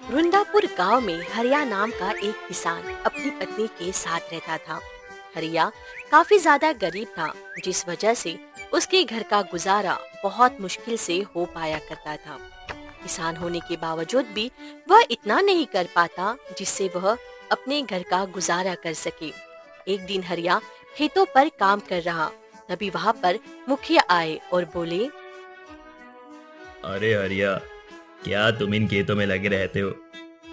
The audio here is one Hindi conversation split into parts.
रुंदापुर गांव में हरिया नाम का एक किसान अपनी पत्नी के साथ रहता था। हरिया काफी ज्यादा गरीब था, जिस वजह से उसके घर का गुजारा बहुत मुश्किल से हो पाया करता था। किसान होने के बावजूद भी वह इतना नहीं कर पाता जिससे वह अपने घर का गुजारा कर सके। एक दिन हरिया खेतों पर काम कर रहा, तभी वहाँ पर मुखिया आए और बोले, अरे हरिया, क्या तुम इन खेतों में लगे रहते हो?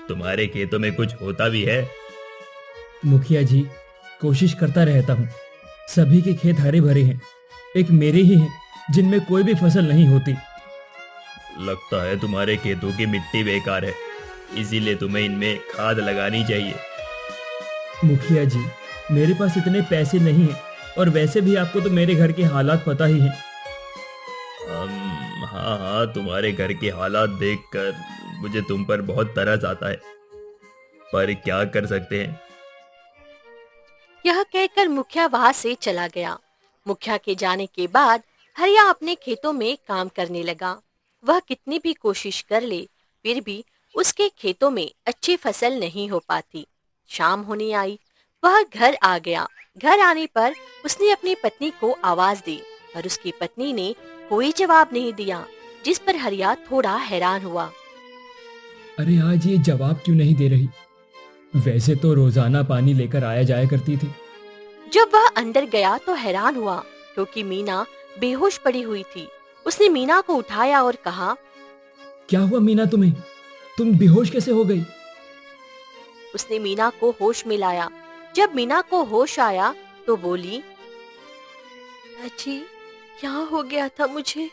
तुम्हारे खेतों में कुछ होता भी है? मुखिया जी, कोशिश करता रहता हूँ। सभी के खेत हरे भरे हैं, एक मेरे ही हैं जिनमें कोई भी फसल नहीं होती। लगता है तुम्हारे खेतों की मिट्टी बेकार है, इसीलिए तुम्हें इनमें खाद लगानी चाहिए। मुखिया जी, मेरे पास इतने पैसे नहीं हैं, और वैसे भी आपको तो मेरे घर के हालात पता ही हैं। हाँ हाँ, तुम्हारे घर के हालात देखकर मुझे तुम पर बहुत तरस आता है, पर क्या कर सकते हैं। यह कहकर मुखिया वहां से चला गया। मुखिया के जाने के बाद हरिया अपने खेतों में काम करने लगा। वह कितनी भी कोशिश कर ले, फिर भी उसके खेतों में अच्छी फसल नहीं हो पाती। शाम होने आई, वह घर आ गया। घर आने पर उसने अपनी पत्नी को आवाज दी, पर उसकी पत्नी ने कोई जवाब नहीं दिया, जिस पर हरिया थोड़ा हैरान हुआ। अरे आज ये जवाब क्यों नहीं दे रही? वैसे तो रोजाना पानी लेकर आया जाया करती थी। जब वह अंदर गया तो हैरान हुआ, क्योंकि मीना बेहोश पड़ी हुई थी। उसने मीना को उठाया और कहा, क्या हुआ मीना तुम्हें? तुम बेहोश कैसे हो गई? उसने मीना को होश में लाया। जब मीना को होश आया तो बोली, अजी, क्या हो गया था मुझे?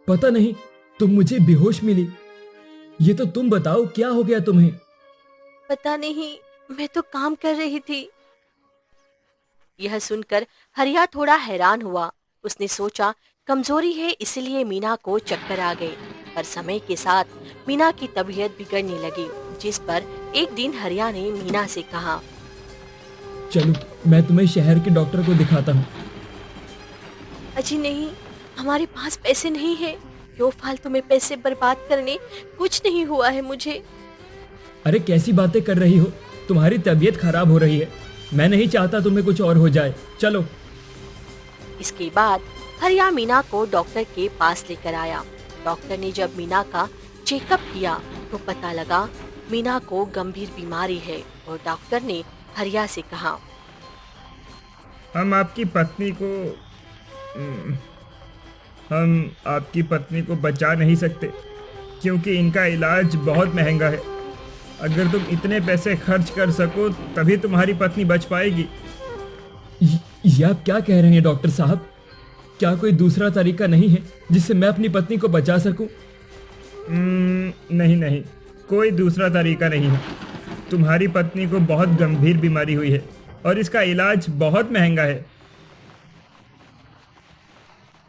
पता नहीं, तुम मुझे बेहोश मिली। ये तो तुम बताओ, क्या हो गया तुम्हें? पता नहीं, मैं तो काम कर रही थी। यह सुनकर हरिया थोड़ा हैरान हुआ। उसने सोचा कमजोरी है, इसलिए मीना को चक्कर आ गए। पर समय के साथ मीना की तबीयत बिगड़ने लगी, जिस पर एक दिन हरिया ने मीना से कहा, चलो, मैं तुम्हें शहर के डॉक्टर को दिखाता हूँ। अजी नहीं, हमारे पास पैसे नहीं है। क्यों फालतू में पैसे बर्बाद करने? कुछ नहीं हुआ है मुझे। अरे कैसी बातें कर रही हो? तुम्हारी तबीयत खराब हो रही है। मैं नहीं चाहता तुम्हें कुछ और हो जाए। चलो। इसके बाद हरिया मीना को डॉक्टर के पास लेकर आया। डॉक्टर ने जब मीना का चेकअप किया तो पता लगा मीना को गंभीर बीमारी है, और डॉक्टर ने हरिया से कहा, हम आपकी पत्नी को हम आपकी पत्नी को बचा नहीं सकते, क्योंकि इनका इलाज बहुत महंगा है। अगर तुम इतने पैसे खर्च कर सको तभी तुम्हारी पत्नी बच पाएगी। ये आप क्या कह रहे हैं डॉक्टर साहब? क्या कोई दूसरा तरीका नहीं है जिससे मैं अपनी पत्नी को बचा सकूं? नहीं नहीं, कोई दूसरा तरीका नहीं है। तुम्हारी पत्नी को बहुत गंभीर बीमारी हुई है और इसका इलाज बहुत महंगा है।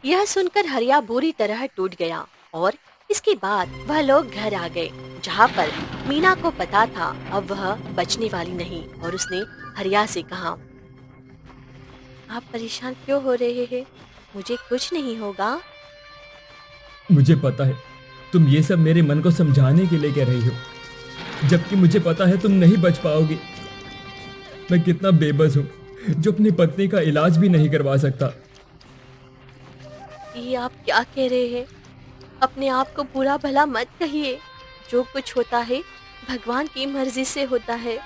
यह सुनकर हरिया बुरी तरह टूट गया, और इसके बाद वह लोग घर आ गए, जहाँ पर मीना को पता था अब वह बचने वाली नहीं। और उसने हरिया से कहा, आप परेशान क्यों हो रहे हैं? मुझे कुछ नहीं होगा। मुझे पता है तुम ये सब मेरे मन को समझाने के लिए कह रही हो, जबकि मुझे पता है तुम नहीं बच पाओगी। मैं कितना बेबस हूँ जो अपनी पत्नी का इलाज भी नहीं करवा सकता। ये आप क्या कह रहे हैं? अपने आप को बुरा भला मत कहिए। जो कुछ होता है भगवान की मर्जी से होता है।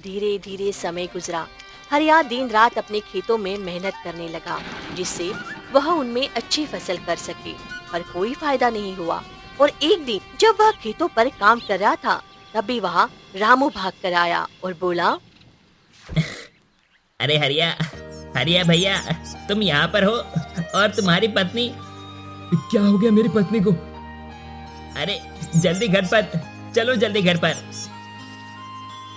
धीरे धीरे समय गुजरा। हरिया दिन रात अपने खेतों में मेहनत करने लगा, जिससे वह उनमें अच्छी फसल कर सके, पर कोई फायदा नहीं हुआ। और एक दिन जब वह खेतों पर काम कर रहा था, तभी वहाँ रामू भाग कर आया और बोला, अरे हरिया, हरिया भैया, तुम यहाँ पर हो? और तुम्हारी पत्नी? क्या हो गया मेरी पत्नी को? अरे जल्दी घर पर चलो, जल्दी घर पर।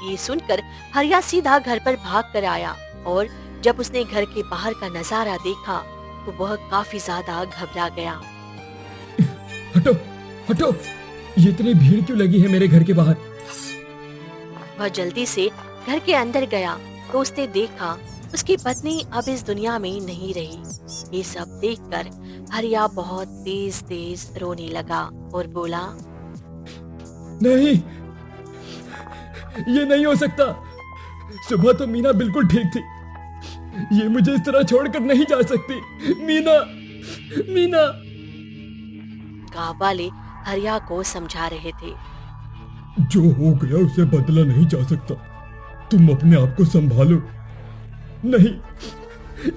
ये सुनकर हरिया सीधा घर पर भाग कर आया, और जब उसने घर के बाहर का नजारा देखा तो वह काफी ज्यादा घबरा गया। हटो हटो, ये इतनी भीड़ क्यों लगी है मेरे घर के बाहर? वह जल्दी से घर के अंदर गया तो उसने देखा उसकी पत्नी अब इस दुनिया में नहीं रही। ये सब देखकर हरिया बहुत तेज तेज रोने लगा और बोला, नहीं, ये नहीं हो सकता। सुबह तो मीना बिल्कुल ठीक थी। ये मुझे इस तरह छोड़कर नहीं जा सकती। मीना, मीना। गांव वाले हरिया को समझा रहे थे। जो हो गया उसे बदला नहीं जा सकता। तुम अपने आप को संभालो। नहीं,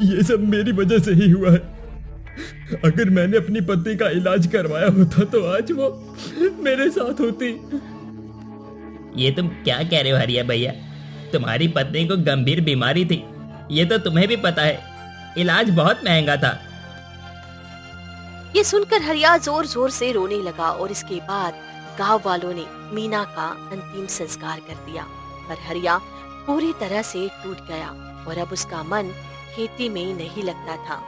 ये सब मेरी वजह से ही हुआ है। अगर मैंने अपनी पत्नी का इलाज करवाया होता तो आज वो मेरे साथ होती। ये तुम क्या कह रहे हो हरिया भैया? तुम्हारी पत्नी को गंभीर बीमारी थी, ये तो तुम्हें भी पता है। इलाज बहुत महंगा था। ये सुनकर हरिया जोर जोर से रोने लगा और इसके बाद गांव वालों ने मीना का अंतिम संस्कार कर दिया। पर हरिया पूरी तरह से टूट गया और अब उसका मन खेती में नहीं लगता था।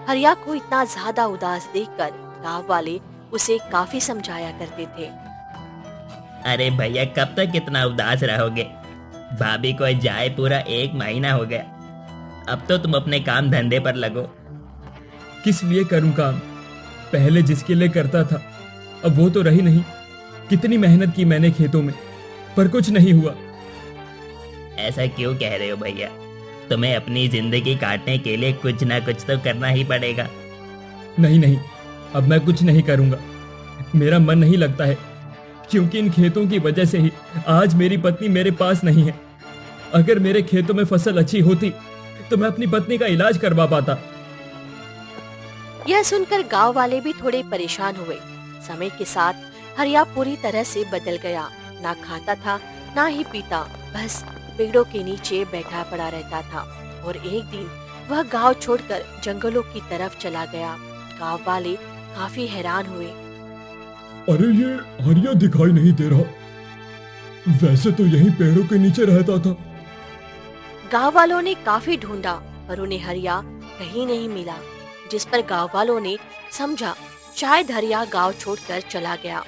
हरिया को इतना ज्यादा उदास देखकर गांव वाले उसे काफी समझाया करते थे। अरे भैया, कब तक इतना उदास रहोगे? भाभी को जाए पूरा 1 महीना हो गया। अब तो तुम अपने काम धंधे पर लगो। किस लिए करूं काम? पहले जिसके लिए करता था अब वो तो रही नहीं। कितनी मेहनत की मैंने खेतों में, पर कुछ नहीं हुआ। ऐसा क्यों कह रहे हो भैया? तुम्हें अपनी जिंदगी काटने के लिए कुछ ना कुछ तो करना ही पड़ेगा। नहीं नहीं, अब मैं कुछ नहीं करूंगा। मेरा मन नहीं लगता है, क्योंकि इन खेतों की वजह से ही आज मेरी पत्नी मेरे पास नहीं है। अगर मेरे खेतों में फसल अच्छी होती तो मैं अपनी पत्नी का इलाज करवा पाता। यह सुनकर गांव वाले भी थोड़े परेशान हुए। समय के साथ हरिया पूरी तरह से बदल गया। ना खाता था, ना ही पीता, बस पेड़ों के नीचे बैठा पड़ा रहता था। और एक दिन वह गांव छोड़कर जंगलों की तरफ चला गया। गांव वाले काफी हैरान हुए। अरे ये हरिया दिखाई नहीं दे रहा। वैसे तो यही पेड़ों के नीचे रहता था। गांव वालों ने काफी ढूंढा पर उन्हें हरिया कहीं नहीं मिला, जिस पर गांव वालों ने समझा शायद हरिया गांव छोड़कर चला गया।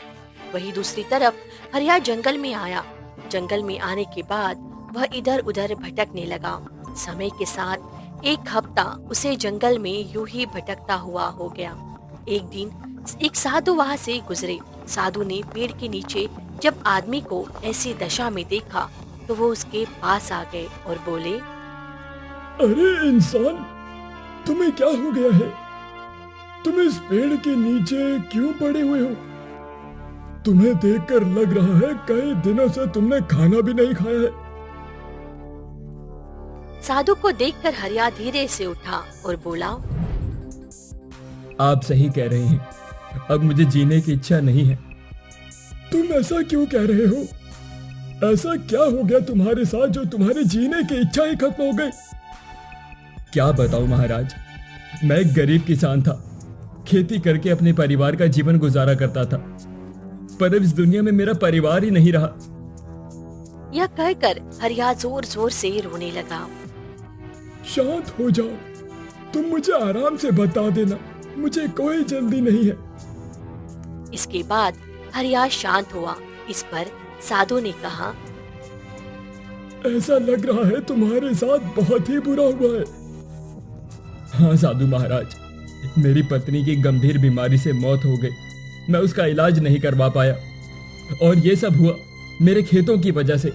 वहीं दूसरी तरफ हरिया जंगल में आया। जंगल में आने के बाद वह इधर उधर भटकने लगा। समय के साथ 1 हफ्ता उसे जंगल में यूं ही भटकता हुआ हो गया। एक दिन एक साधु वहां से गुजरे। साधु ने पेड़ के नीचे जब आदमी को ऐसी दशा में देखा तो वो उसके पास आ गए और बोले, अरे इंसान, तुम्हें क्या हो गया है? तुम इस पेड़ के नीचे क्यों पड़े हुए हो? तुम्हें देखकर लग रहा है कई दिनों से तुमने खाना भी नहीं खाया है। साधु को देखकर हरिया धीरे से उठा और बोला, आप सही कह रहे हैं, अब मुझे जीने की इच्छा नहीं है। तुम ऐसा क्यों कह रहे हो? ऐसा क्या हो गया तुम्हारे साथ जो तुम्हारे जीने की इच्छा ही खत्म हो गई? क्या बताऊं महाराज, मैं एक गरीब किसान था। खेती करके अपने परिवार का जीवन गुजारा करता था, पर अब इस दुनिया में मेरा परिवार ही नहीं रहा। यह कहकर हरिया जोर जोर से रोने लगा। शांत हो जाओ, तुम मुझे आराम से बता देना, मुझे कोई जल्दी नहीं है। इसके बाद हरिया शांत हुआ। इस पर साधु ने कहा, ऐसा लग रहा है तुम्हारे साथ बहुत ही बुरा हुआ है। हाँ साधु महाराज, मेरी पत्नी की गंभीर बीमारी से मौत हो गई। मैं उसका इलाज नहीं करवा पाया और ये सब हुआ मेरे खेतों की वजह से।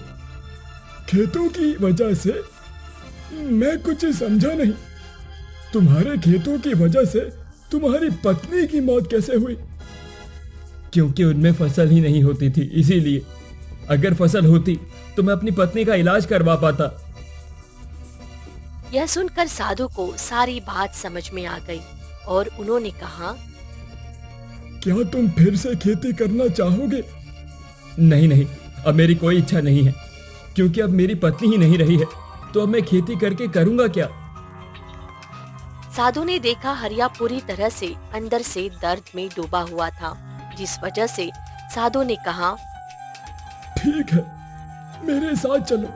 खेतों की वजह से? मैं कुछ समझा नहीं। तुम्हारे खेतों की वजह से तुम्हारी पत्नी की मौत कैसे हुई? क्योंकि उनमें फसल ही नहीं होती थी, इसीलिए। अगर फसल होती तो मैं अपनी पत्नी का इलाज करवा पाता। यह सुनकर साधु को सारी बात समझ में आ गई और उन्होंने कहा, क्या तुम फिर से खेती करना चाहोगे? नहीं नहीं, अब मेरी कोई इच्छा नहीं है, क्योंकि अब मेरी पत्नी ही नहीं रही है, तो अब मैं खेती करके करूंगा क्या? साधु ने देखा हरिया पूरी तरह से अंदर से दर्द में डूबा हुआ था, जिस वजह से साधु ने कहा, ठीक है, मेरे साथ चलो।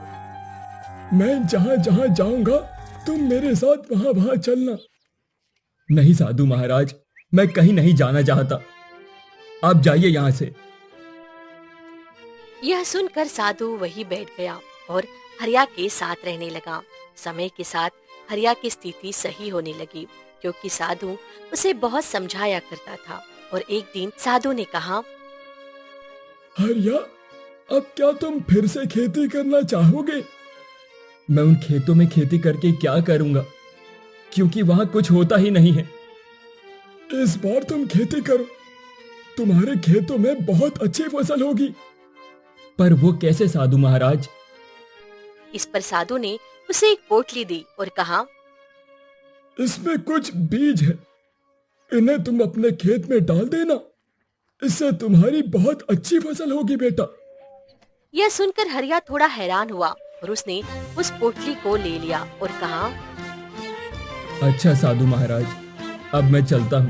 मैं जहां जहां जाऊंगा तुम मेरे साथ वहां वहां चलना। नहीं साधु महाराज, मैं कहीं नहीं जाना चाहता। आप जाइए यहां से। यह सुनकर साधु वहीं बैठ गया और हरिया के साथ रहने लगा। समय के साथ हरिया की स्थिति सही होने लगी। क्योंकि साधु उसे बहुत समझाया करता था। और एक दिन साधु ने कहा, हरिया, अब क्या तुम फिर से खेती करना चाहोगे? मैं उन खेतों में खेती करके क्या करूंगा, क्योंकि वहां कुछ होता ही नहीं है। इस बार तुम खेती करो, तुम्हारे खेतों में बहुत अच्छी फसल होगी। पर वो कैसे साधु महाराज? इस पर साधु ने उसे एक पोटली दी और कहा, इसमें कुछ बीज है, इन्हें तुम अपने खेत में डाल देना, इससे तुम्हारी बहुत अच्छी फसल होगी बेटा। यह सुनकर हरिया थोड़ा हैरान हुआ और उसने उस पोटली को ले लिया और कहा, अच्छा साधु महाराज, अब मैं चलता हूँ।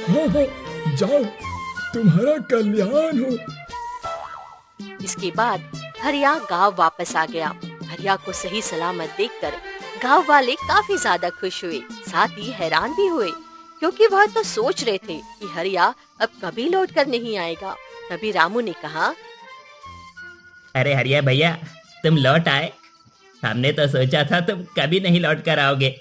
हाँ हाँ, जाओ, तुम्हारा कल्याण हो। इसके बाद हरिया गांव वापस आ गया। हरिया को सही सलामत देखकर गांव वाले काफी ज्यादा खुश हुए, साथ ही हैरान भी हुए, क्योंकि वह तो सोच रहे थे कि हरिया अब कभी लौट कर नहीं आएगा। तभी रामू ने कहा, अरे हरिया भैया, तुम लौट आए। हमने तो सोचा था तुम कभी नहीं लौट कर आओगे।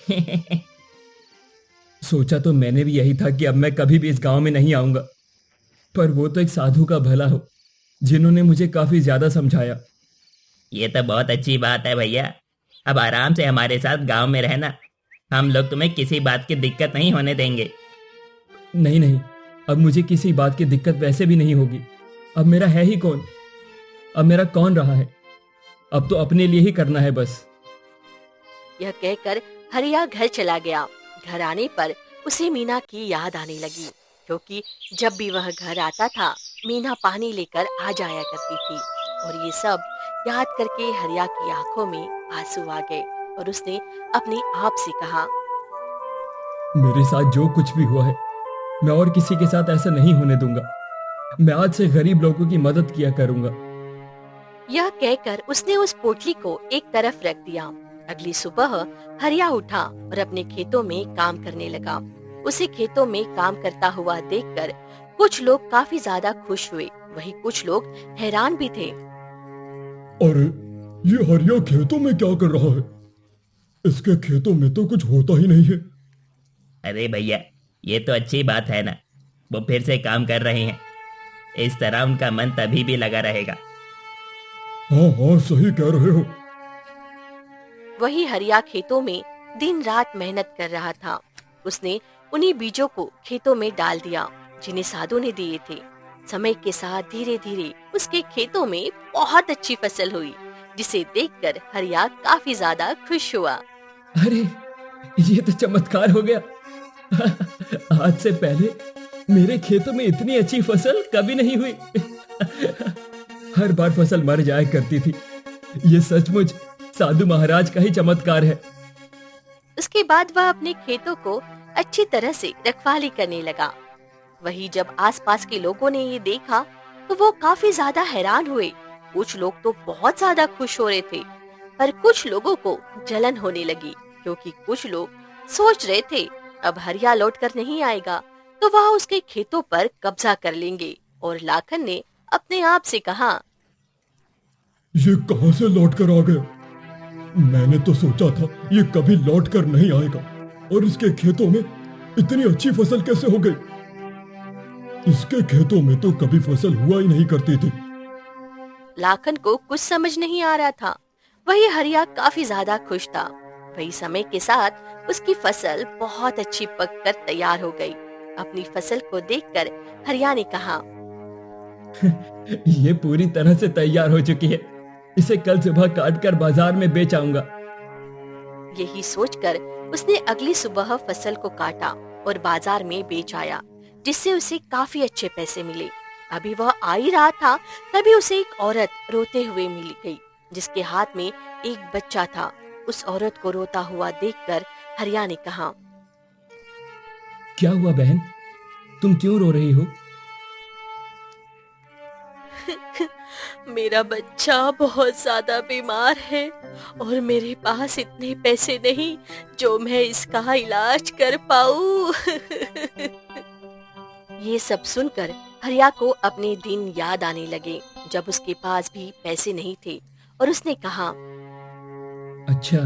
सोचा तो मैंने भी यही था कि अब मैं कभी भी इस गांव में नहीं आऊंगा, पर वो तो एक साधु का भला हो, जिन्होंने मुझे काफी ज्यादा समझाया। ये तो बहुत अच्छी बात है भैया। अब आराम से हमारे साथ गांव में रहना, हम लोग तुम्हें किसी बात की दिक्कत नहीं होने देंगे। नहीं नहीं, अब मुझे किसी बात की दिक्कत वैसे भी नहीं होगी। अब मेरा है ही कौन? अब मेरा कौन रहा है? अब तो अपने लिए ही करना है बस। यह कहकर हरिया घर चला गया। घर आने पर उसे मीना की याद आने लगी, क्योंकि जब भी वह घर आता था मीना पानी लेकर आ जाया करती थी। और ये सब याद करके हरिया की आंखों में आंसू आ गए और उसने अपने आप से कहा, मेरे साथ जो कुछ भी हुआ है, मैं और किसी के साथ ऐसा नहीं होने दूंगा। मैं आज से गरीब लोगों की मदद किया करूंगा। यह कहकर उसने उस पोटली को एक तरफ रख दिया। अगली सुबह हरिया उठा और अपने खेतों में काम करने लगा। उसे खेतों में काम करता हुआ देखकर कुछ लोग काफी ज्यादा खुश हुए, वहीं कुछ लोग हैरान भी थे। अरे, ये हरिया खेतों में क्या कर रहा है? इसके खेतों में तो कुछ होता ही नहीं है। अरे भैया, ये तो अच्छी बात है ना, वो फिर से काम कर रहे हैं। इस तरह उनका मन तभी भी लगा रहेगा। हाँ हाँ, सही कह रहे हो। वही हरिया खेतों में दिन रात मेहनत कर रहा था। उसने उन्हीं बीजों को खेतों में डाल दिया जिन्हें साधु ने दिए थे। समय के साथ धीरे धीरे उसके खेतों में बहुत अच्छी फसल हुई, जिसे देखकर हरिया काफी ज्यादा खुश हुआ। अरे, ये तो चमत्कार हो गया। आज से पहले मेरे खेतों में इतनी अच्छी फसल कभी नहीं हुई। हर बार फसल मर जाया करती थी। ये सचमुच साधु महाराज का ही चमत्कार है। उसके बाद वह अपने खेतों को अच्छी तरह से रखवाली करने लगा। वही जब आसपास के लोगों ने ये देखा तो वो काफी ज्यादा हैरान हुए। कुछ लोग तो बहुत ज्यादा खुश हो रहे थे, पर कुछ लोगों को जलन होने लगी, क्योंकि कुछ लोग सोच रहे थे अब हरिया लौट कर नहीं आएगा तो वह उसके खेतों पर कब्जा कर लेंगे। और लाखन ने अपने आप से कहा, ये कहां से लौट कर आ गया? मैंने तो सोचा था ये कभी लौट कर नहीं आएगा, और इसके खेतों में इतनी अच्छी फसल कैसे हो गई? इसके खेतों में तो कभी फसल हुआ ही नहीं करती थी। लाखन को कुछ समझ नहीं आ रहा था। वही हरिया काफी ज्यादा खुश था। वही समय के साथ उसकी फसल बहुत अच्छी पककर तैयार हो गई। अपनी फसल को देखकर हरिया ने कहा, ये पूरी तरह से तैयार हो चुकी है। इसे कल सुबह काट कर बाजार में बेच आऊंगा। यही सोचकर उसने अगली सुबह फसल को काटा और बाजार में बेच आया, जिससे उसे काफी अच्छे पैसे मिले। अभी वह आ ही रहा था, तभी उसे एक औरत रोते हुए मिल गई, जिसके हाथ में एक बच्चा था। उस औरत को रोता हुआ देखकर हरिया ने कहा, क्या हुआ बहन, तुम क्यों रो रही हो? मेरा बच्चा बहुत ज्यादा बीमार है और मेरे पास इतने पैसे नहीं जो मैं इसका इलाज कर पाऊं। ये सब सुनकर हरिया को अपने दिन याद आने लगे, जब उसके पास भी पैसे नहीं थे, और उसने कहा, अच्छा,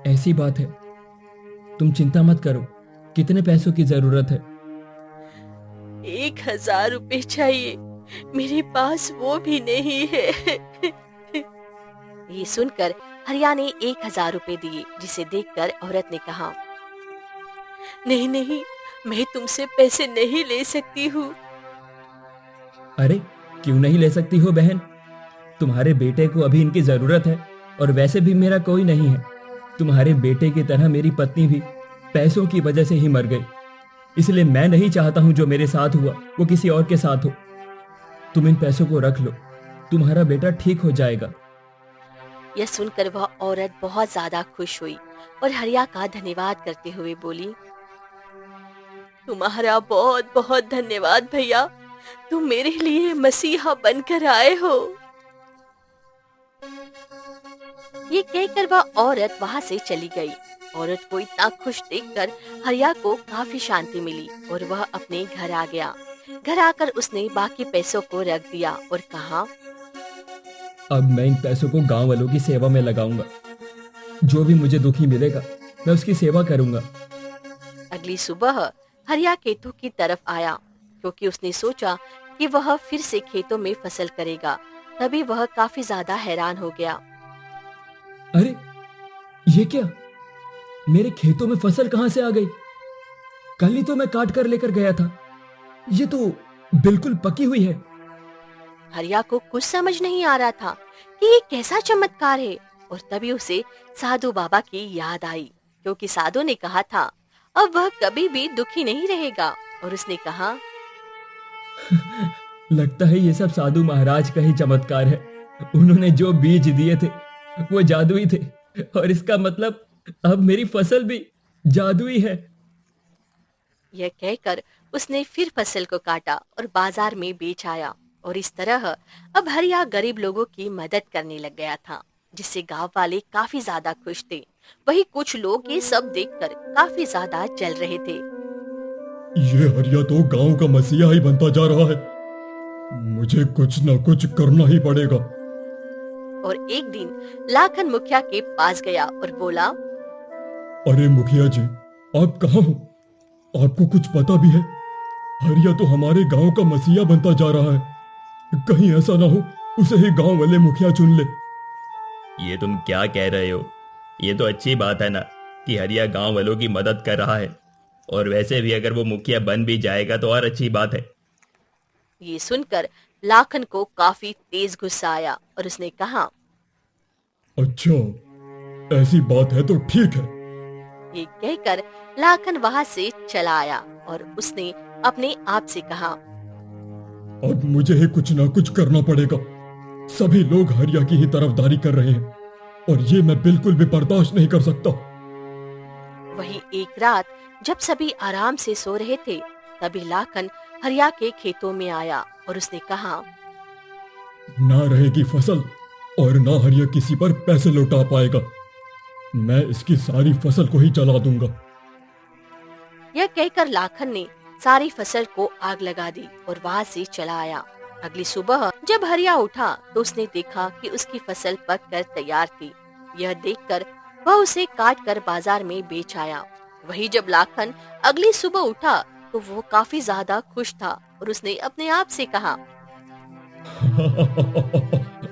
ऐसी बात है। तुम चिंता मत करो। कितने पैसों की जरूरत है? 1,000 रुपए चाहिए, मेरे पास वो भी नहीं है। ये सुनकर हरिया ने 1,000 रुपए दिए, जिसे देखकर औरत ने कहा, नहीं नहीं, मैं तुमसे पैसे नहीं ले सकती हूँ। अरे क्यों नहीं ले सकती हो बहन? तुम्हारे बेटे को अभी इनकी जरूरत है, और वैसे भी मेरा कोई नहीं है। तुम्हारे बेटे की तरह मेरी पत्नी भी पैसों की वजह से ही मर गई। इसलिए मैं नहीं चाहता हूं जो मेरे साथ हुआ वो किसी और के साथ हो। तुम इन पैसों को रख लो, तुम्हारा बेटा ठीक हो जाएगा। यह सुनकर वह औरत बहुत ज्यादा खुश हुई और हरिया का धन्यवाद करते हुए बोली, तुम्हारा बहुत बहुत धन्यवाद भैया, तुम मेरे लिए मसीहा बनकर आए हो। ये कहकर वह औरत वहां से चली गई। औरत को इतना खुश देखकर हरिया को काफी शांति मिली और वह अपने घर आ गया। घर आकर उसने बाकी पैसों को रख दिया और कहा, अब मैं इन पैसों को गांव वालों की सेवा में लगाऊंगा। जो भी मुझे दुखी मिलेगा मैं उसकी सेवा करूंगा। अगली सुबह हरिया खेतों की तरफ आया, क्योंकि उसने सोचा कि वह फिर से खेतों में फसल करेगा। तभी वह काफी ज्यादा हैरान हो गया। अरे ये क्या? मेरे खेतों में फसल कहां से आ गई? कल ही तो मैं काट कर लेकर गया था। ये तो बिल्कुल पकी हुई है। हरिया को कुछ समझ नहीं आ रहा था कि ये कैसा चमत्कार है, और तभी उसे साधु बाबा की याद आई, क्योंकि साधु ने कहा था अब वह कभी भी दुखी नहीं रहेगा। और उसने कहा, लगता है ये सब साधु महाराज का ही चमत्कार है। उन्होंने जो बीज दिए थे वो जादुई थे, और इसका मतलब अब मेरी फसल भी जादुई है। यह कहकर उसने फिर फसल को काटा और बाजार में बेच आया। और इस तरह अब हरिया गरीब लोगों की मदद करने लग गया था, जिससे गांव वाले काफी ज्यादा खुश थे। वही कुछ लोग ये सब देखकर काफी ज्यादा जल रहे थे। ये हरिया तो गांव का मसीहा ही बनता जा रहा है। मुझे कुछ ना कुछ करना ही पड़ेगा। और एक दिन लाखन मुखिया के पास गया और बोला, अरे मुखिया जी, आप कहाँ हो? आपको कुछ पता भी है? हरिया तो हमारे गांव का मसीहा बनता जा रहा है। कहीं ऐसा ना हो उसे ही गांव वाले मुखिया चुन ले। ये तुम क्या कह रहे हो? ये तो अच्छी बात है ना कि हरिया गांव वालों की मदद कर रहा है, और वैसे भी अगर वो मुखिया बन भी जाएगा तो और अच्छी बात है। ये सुनकर लाखन को काफी तेज गुस्सा आया और उसने कहा, अच्छा ऐसी बात है तो ठीक है। ये कहकर लाखन वहां से चला आया और उसने अपने आप से कहा, अब मुझे ही कुछ ना कुछ करना पड़ेगा। सभी लोग हरिया की ही तरफदारी कर रहे हैं, और ये मैं बिल्कुल भी बर्दाश्त नहीं कर सकता। वही एक रात जब सभी आराम से सो रहे थे, तभी लाखन हरिया के खेतों में आया और उसने कहा, ना रहेगी फसल और ना हरिया किसी पर पैसे लौटा पाएगा। मैं इसकी सारी फसल को ही जला दूंगा। यह कहकर लाखन ने सारी फसल को आग लगा दी और वहां से चला आया। अगली सुबह जब हरिया उठा तो उसने देखा कि उसकी फसल पक कर तैयार थी। यह देखकर वह उसे काट कर बाजार में बेच आया। वही जब लाखन अगली सुबह उठा तो वो काफी ज्यादा खुश था और उसने अपने आप से कहा,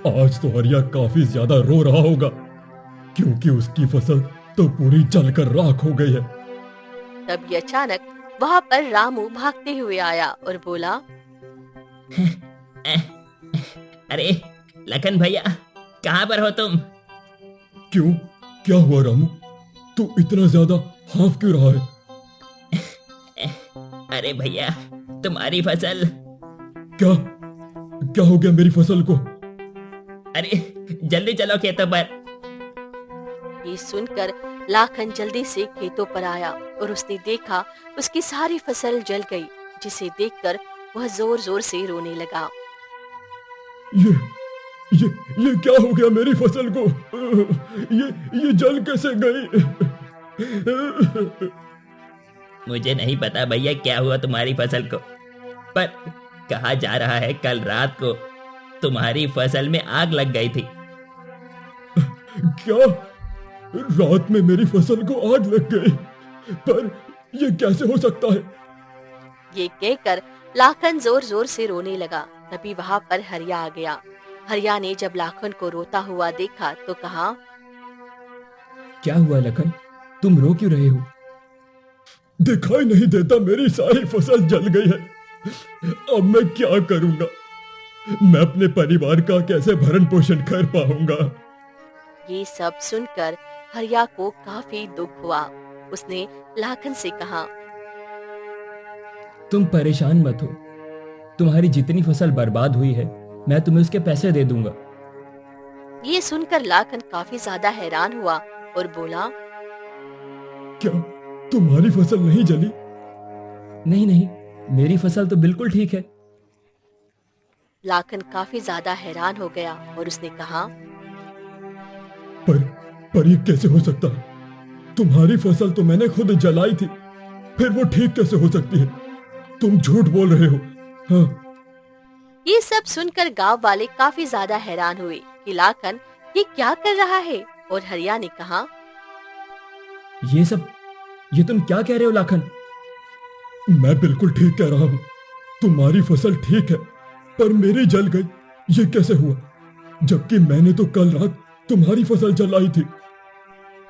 आज तो हरिया काफी ज्यादा रो रहा होगा, क्योंकि उसकी फसल तो पूरी जलकर राख हो गई है। तभी अचानक वहां पर रामू भागते हुए आया और बोला, अरे लखन भैया, कहाँ पर हो तुम? क्यों, क्या हुआ रामू? तू इतना ज्यादा हाफ क्यों रहा है? अरे भैया, तुम्हारी फसल। क्या क्या हो गया मेरी फसल को? अरे जल्दी चलो खेतों पर। ये सुनकर लाखन जल्दी से खेतों पर आया और उसने देखा उसकी सारी फसल जल गई, जिसे देखकर वह जोर जोर से रोने लगा। ये क्या हो गया मेरी फसल को? ये जल कैसे गई? मुझे नहीं पता भैया क्या हुआ तुम्हारी फसल को, पर कहा जा रहा है कल रात को तुम्हारी फसल में आग लग गई थी। क्या? रात में मेरी फसल को आग लग गई? पर ये कैसे हो सकता है? ये कहकर लाखन जोर जोर से रोने लगा। तभी वहाँ पर हरिया आ गया। हरिया ने जब लाखन को रोता हुआ देखा तो कहा, क्या हुआ लखन, तुम रो क्यों रहे हो? दिखाई नहीं देता, मेरी सारी फसल जल गई है। अब मैं क्या करूंगा? मैं अपने परिवार का कैसे भरण पोषण कर पाऊंगा? ये सब सुनकर हरिया को काफी दुख हुआ। उसने लाखन से कहा, तुम परेशान मत हो, तुम्हारी जितनी फसल बर्बाद हुई है मैं तुम्हें उसके पैसे दे दूंगा। ये सुनकर लाखन काफी ज्यादा हैरान हुआ और बोला, क्या तुम्हारी फसल नहीं जली? नहीं नहीं, मेरी फसल तो बिल्कुल ठीक है। लाखन काफी ज्यादा हैरान हो गया और उसने कहा, पर ये कैसे हो सकता है? तुम्हारी फसल तो मैंने खुद जलाई थी, फिर वो ठीक कैसे हो सकती है? तुम झूठ बोल रहे हो। हाँ। ये सब सुनकर गांव वाले काफी ज्यादा हैरान हुए कि लाखन ये क्या कर रहा है। और हरिया ने कहा, ये तुम क्या कह रहे हो लाखन? मैं बिल्कुल ठीक कह रहा हूँ। तुम्हारी फसल ठीक है, पर मेरी जल गई। ये कैसे हुआ, जबकि मैंने तो कल रात तुम्हारी फसल जलाई थी।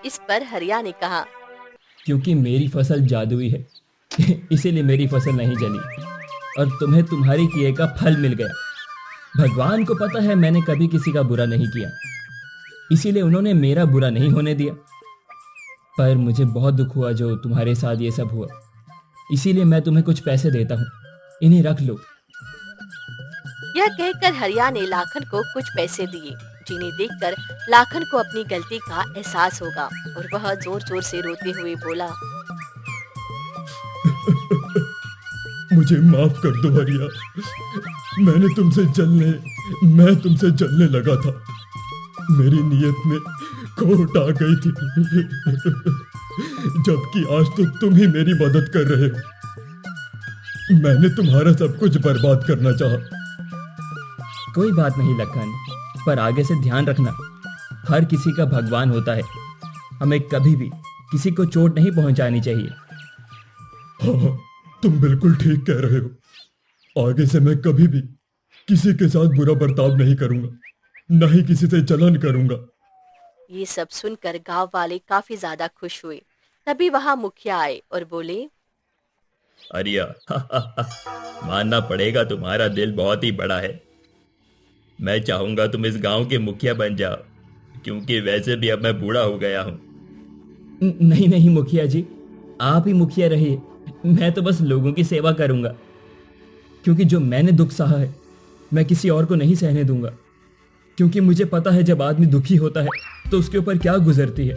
इस पर हरिया ने कहा, क्योंकि मेरी फसल जादुई है इसीलिए मेरी फसल नहीं जली और तुम्हें तुम्हारी किए का फल मिल गया। भगवान को पता है मैंने कभी किसी का बुरा नहीं किया, इसीलिए उन्होंने मेरा बुरा नहीं होने दिया। पर मुझे बहुत दुख हुआ जो तुम्हारे साथ ये सब हुआ, इसीलिए मैं तुम्हें कुछ पैसे देता हूँ, इन्हें रख लो। यह कहकर हरिया ने लाखन को कुछ पैसे दिए, जिन्हें देखकर लाखन को अपनी गलती का एहसास होगा और वह जोर जोर से रोते हुए बोला, मुझे माफ कर दो हरिया, मैं तुमसे जलने लगा था। मेरी नीयत में खोट आ गई थी जबकि आज तो तुम ही मेरी मदद कर रहे हो। मैंने तुम्हारा सब कुछ बर्बाद करना चाहा। कोई बात नहीं लखन, पर आगे से ध्यान रखना, हर किसी का भगवान होता है। हमें कभी भी किसी को चोट नहीं पहुंचानी चाहिए। हाँ, तुम बिल्कुल ठीक कह रहे हो। आगे से मैं कभी भी किसी के साथ बुरा बर्ताव नहीं करूंगा, न ही किसी से जलन करूंगा। ये सब सुनकर गांव वाले काफी ज्यादा खुश हुए। तभी वहां मुखिया आए और बोले, अरिया मानना पड़ेगा, तुम्हारा दिल बहुत ही बड़ा है। मैं चाहूंगा तुम इस गांव के मुखिया बन जाओ, क्योंकि वैसे भी अब मैं बूढ़ा हो गया हूँ। नहीं नहीं मुखिया जी, आप ही मुखिया रहिए, मैं तो बस लोगों की सेवा करूंगा। क्योंकि जो मैंने दुख सहा है मैं किसी और को नहीं सहने दूंगा, क्योंकि मुझे पता है जब आदमी दुखी होता है तो उसके ऊपर क्या गुजरती है।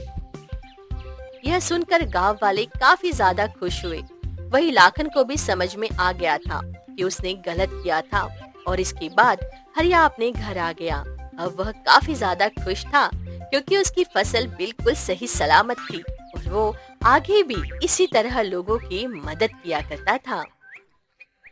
यह सुनकर गांव वाले काफी ज्यादा खुश हुए। वही लाखन को भी समझ में आ गया था कि उसने गलत किया था और इसके बाद हरिया अपने घर आ गया। अब वह काफी ज्यादा खुश था क्योंकि उसकी फसल बिल्कुल सही सलामत थी और वो आगे भी इसी तरह लोगों की मदद किया करता था।